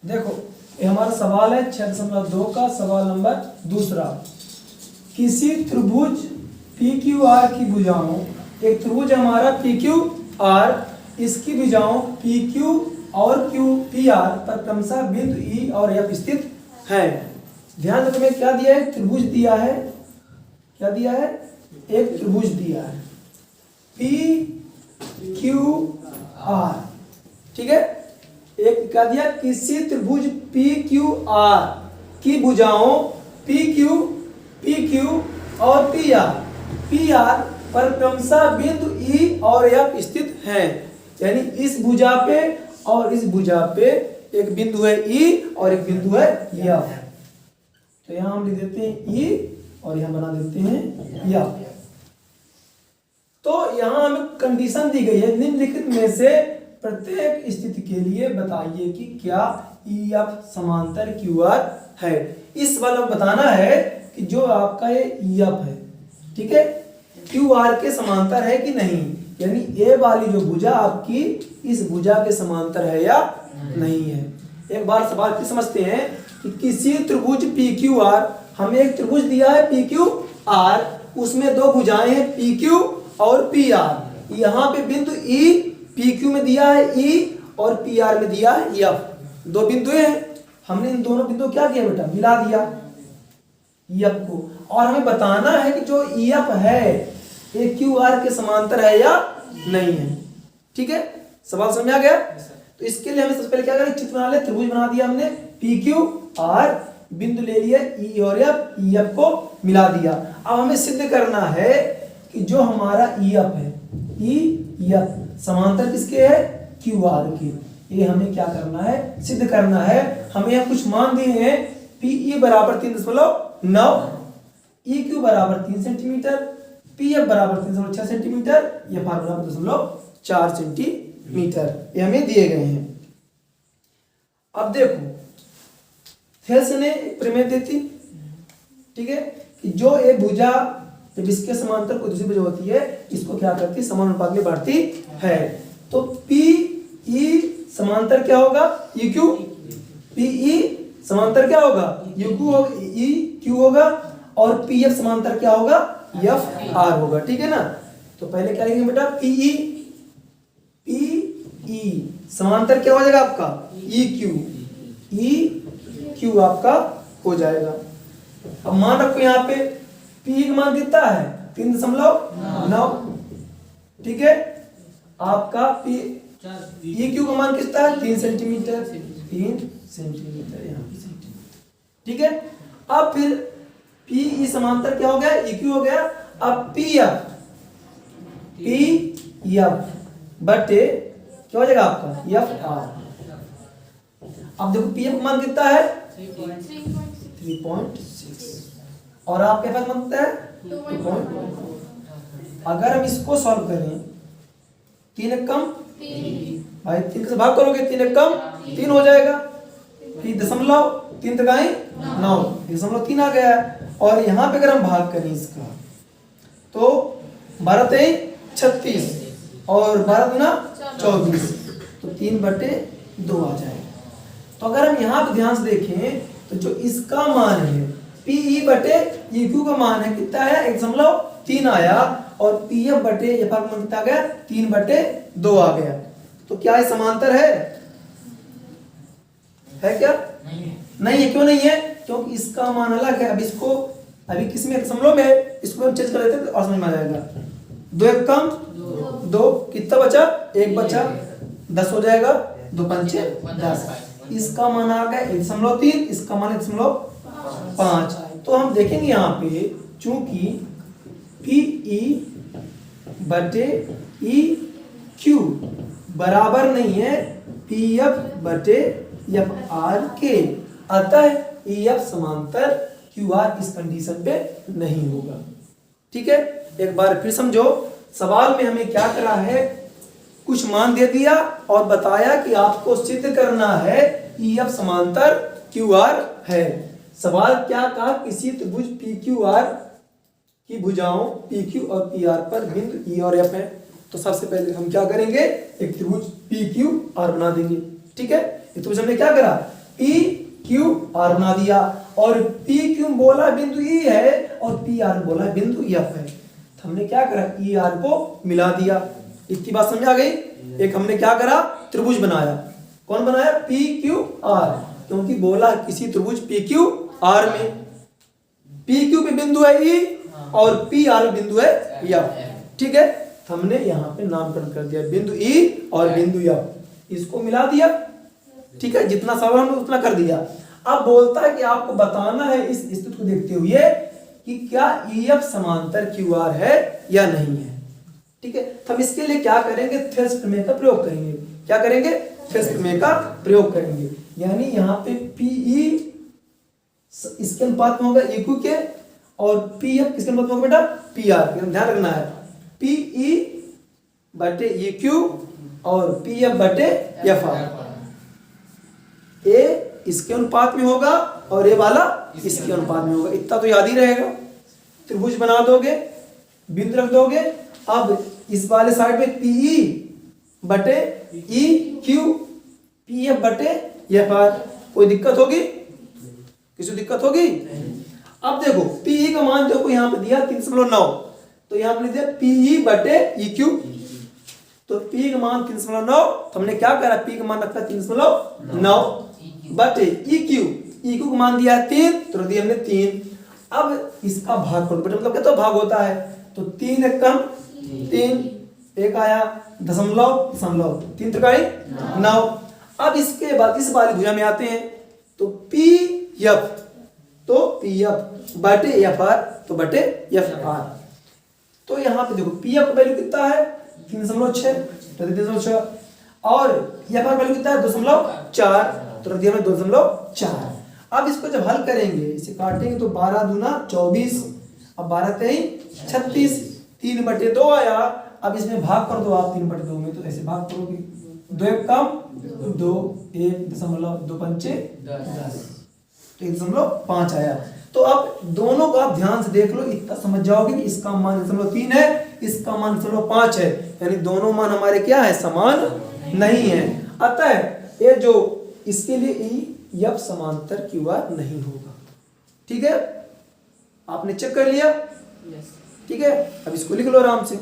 देखो ये हमारा सवाल है 6.2 का सवाल नंबर दूसरा। किसी त्रिभुज PQR की भुजाओं, एक त्रिभुज हमारा PQR, इसकी भुजाओं PQ और PR पर क्रमशः बिंदु E और F स्थित है। ध्यान रखो तुम्हें क्या दिया है, त्रिभुज दिया है। क्या दिया है? एक त्रिभुज दिया है PQR, ठीक है। एक क्या दिया, किसी त्रिभुज PQR की भुजाओं PQ और PR पर क्रमशः बिंदु E और F स्थित है। यानी इस भुजा पे और इस भुजा पे एक बिंदु है E और एक बिंदु है F। तो यहां हम लिख देते हैं E और यहां बना देते हैं F। तो यहां हमें कंडीशन दी गई है, निम्नलिखित में से प्रत्येक स्थिति के लिए बताइए कि क्या EF समांतर QR है। इस वाला बताना है कि जो आपका ये EF है, ठीक है, QR के समांतर है कि नहीं। यानी A वाली जो भुजा आपकी इस भुजा के समांतर है या नहीं है। एक बार सवाल फिर समझते हैं कि किसी त्रिभुज PQR, हमें एक त्रिभुज दिया है PQR, उसमें दो भुजाएं हैं PQ और PR। यहाँ पे बिंदु E PQ में दिया है E और PR में दिया है F। दो बिंदु हैं, हमने इन दोनों बिंदु क्या किया बेटा, मिला दिया EF को। और हमें बताना है कि जो EF है ये QR के समांतर है या नहीं है। ठीक है, सवाल समझ में आ गया। तो इसके लिए हमें सबसे पहले क्या करें, चित्र बना ले। त्रिभुज बना दिया हमने PQR, बिंदु ले लिए E और F, EF को मिला दिया। अब हमें सिद्ध करना है कि जो हमारा EF है, EF समांतर किसके है, QR के। ये हमें क्या करना है, सिद्ध करना है। हमें यहाँ कुछ मान दिए हैं, PE बराबर 3.9, EQ बराबर 3 सेंटीमीटर, PF बराबर 3.6 सेंटीमीटर, FR बराबर 2.4 सेंटीमीटर, ये हमें दिए गए हैं। अब देखो थेल्स ने प्रमेय देती, ठीक है, कि जो एक भुजा जब इसके समांतर कोई दूसरी भुजा होती है, इसको क्या करती है, समान अनुपात में बांटती है। तो PE समांतर क्या होगा, EQ, PE समांतर क्या होगा, EQ होगा, और PF समांतर क्या होगा, FR होगा। ठीक है ना। तो पहले क्या लिखेंगे बेटा, PE समांतर क्या हो जाएगा आपका, EQ आपका हो जाएगा। अब मान रखो यहाँ पे P का मान कितना है, 3.9, ठीक है। आपका EQ का मान कितना है, 3 सेंटीमीटर, 3 सेंटीमीटर यहाँ पे सेंटीमीटर, ठीक है। अब फिर PE समांतर क्या हो गया, EQ हो गया। अब PF बटे क्या हो जाएगा आपका, FR। अब देखो PF मान कितना है, 3.6, और आपके पास मान कितना है, 2.1। अगर हम इसको सॉल्व करें, 3 एक कम भाई, 3 से भाग करोगे 3 एक कम 3 हो जाएगा, फिर 3 तक आई 9, 3 आ गया। और यहाँ पे अगर हम भाग करें इसका, तो 12 × 36 और 12 × 24, तो 3/2 आ जाएगा। तो अगर हम यहाँ पे ध्यान से देखें, तो जो इसका मान है PE बटे EQ का मान है कितना है, 1.3 आया, और PF बटे FR का मान कितना आ गया, 3/2 आ गया। तो क्या ये समांतर है क्या, नहीं है। क्यों नहीं है, क्योंकि इसका मान अलग है। अब इसको अभी किस में, दशमलव में, इसको हम चेंज कर लेते हैं तो और समझ में आ जाएगा। 2 एक कम 2, कितना बचा, 1 बचा, 10 हो जाएगा, 2 पंचे 10। इसका मान आ गया 1.3, इसका मान 1.5। तो हम देखेंगे यहाँ पे, चूंकि PE बटे EQ बराबर नहीं है PF बटे FR के, अतः EF समांतर QR इस कंडीशन पे नहीं होगा। ठीक है, एक बार फिर समझो। सवाल में हमें क्या करा है, कुछ मान दे दिया और बताया कि आपको सिद्ध करना है EF समांतर QR है। सवाल क्या कहा, किसी त्रिभुज PQR की भुजाओं PQ और PR पर बिंदु E और F है। तो सबसे पहले हम क्या करेंगे, एक त्रिभुज PQR बना देंगे। ठीक है, तो हमने क्या करा, पी क्यू आर बना दिया, और पी क्यू बोला बिंदु ई है और पी आर बोला बिंदु एफ है। तो हमने क्या करा, ई आर को मिला दिया। इतनी बात समझ आ गई। एक हमने क्या करा, त्रिभुज बनाया। कौन बनाया, पी क्यू आर, क्योंकि बोला किसी त्रिभुज पी क्यू आर में पी क्यू पे बिंदु है ई और पी आर बिंदु है एफ। ठीक है, हमने यहाँ पे नामकरण कर दिया, बिंदु ई और बिंदु एफ, इसको मिला दिया। ठीक है, जितना सवाल हमने उतना कर दिया। अब बोलता है कि आपको बताना है इस स्थिति को देखते हुए कि क्या ईएफ समांतर क्यूआर है या नहीं है। ठीक है, तो हम इसके लिए क्या करेंगे, थेल्स प्रमेय का प्रयोग करेंगे। क्या करेंगे, थेल्स प्रमेय का प्रयोग करेंगे। यानी यहाँ पे पीई इसके अनुपात में होगा इक्यू के, और पीएफ किसके अनुपात में होगा बेटा, पीआर। ध्यान रखना है, पीई बटे इक्यू और पीएफ बटे एफ आर। ए इसके अनुपात में होगा और ए वाला इसके अनुपात में होगा। इतना तो याद ही रहेगा। त्रिभुज बना दोगे, बिंदु रख दोगे। अब इस वाले साइड में पीई बटे ई क्यू, पीएफ बटे एफ आर। कोई दिक्कत होगी, किसी दिक्कत होगी? अब देखो पीई का मान देखो यहाँ पे दिया 3.9, तो यहाँ पे दिया पीई बटे ई क्यू, तो पी का मान 3.9, तो हमने क्या करा, पी का मान रखा 3.9 बटे ई क्यू का मान दिया है 3, तो दिया हमने 3। अब इसका भाग करो, मतलब क्या, तो भाग होता है, तो 3 एक कम 3, एक आया दशमलव, 3 त्रिकाई 9। अब इसके बाद इस वाली भुजा में आते हैं, तो पी एफ, तो पी एफ बटे एफ आर, तो बटे एफ आर। तो यहाँ पे देखो पी एफ का वैल्यू कितना है 3.6, और एफ आर वैल्यू कितना है 2.4, तो दिया में 2.4। अब इसको जब हल करेंगे, इसे काटेंगे, तो 12 दूना 24, अब 12 तेईस 36, 3/2 आया। अब इसमें भाग कर दो आप 3/2 में, तो ऐसे भाग करोगे, 2 एक कम 2, 1.2 पंचे 10, तो 1.5 आया। तो अब दोनों को आप ध्यान से देख लो, इतना समझ जाओगे कि इसका मान 3 है, इसका मान 5 है, यानी दोनों मान हमारे क्या है, समान नहीं है। अतः ये जो इसके लिए ई एफ समांतर क्यूआर नहीं होगा। ठीक है, आपने चेक कर लिया। ठीक है, अब इसको लिख लो आराम से।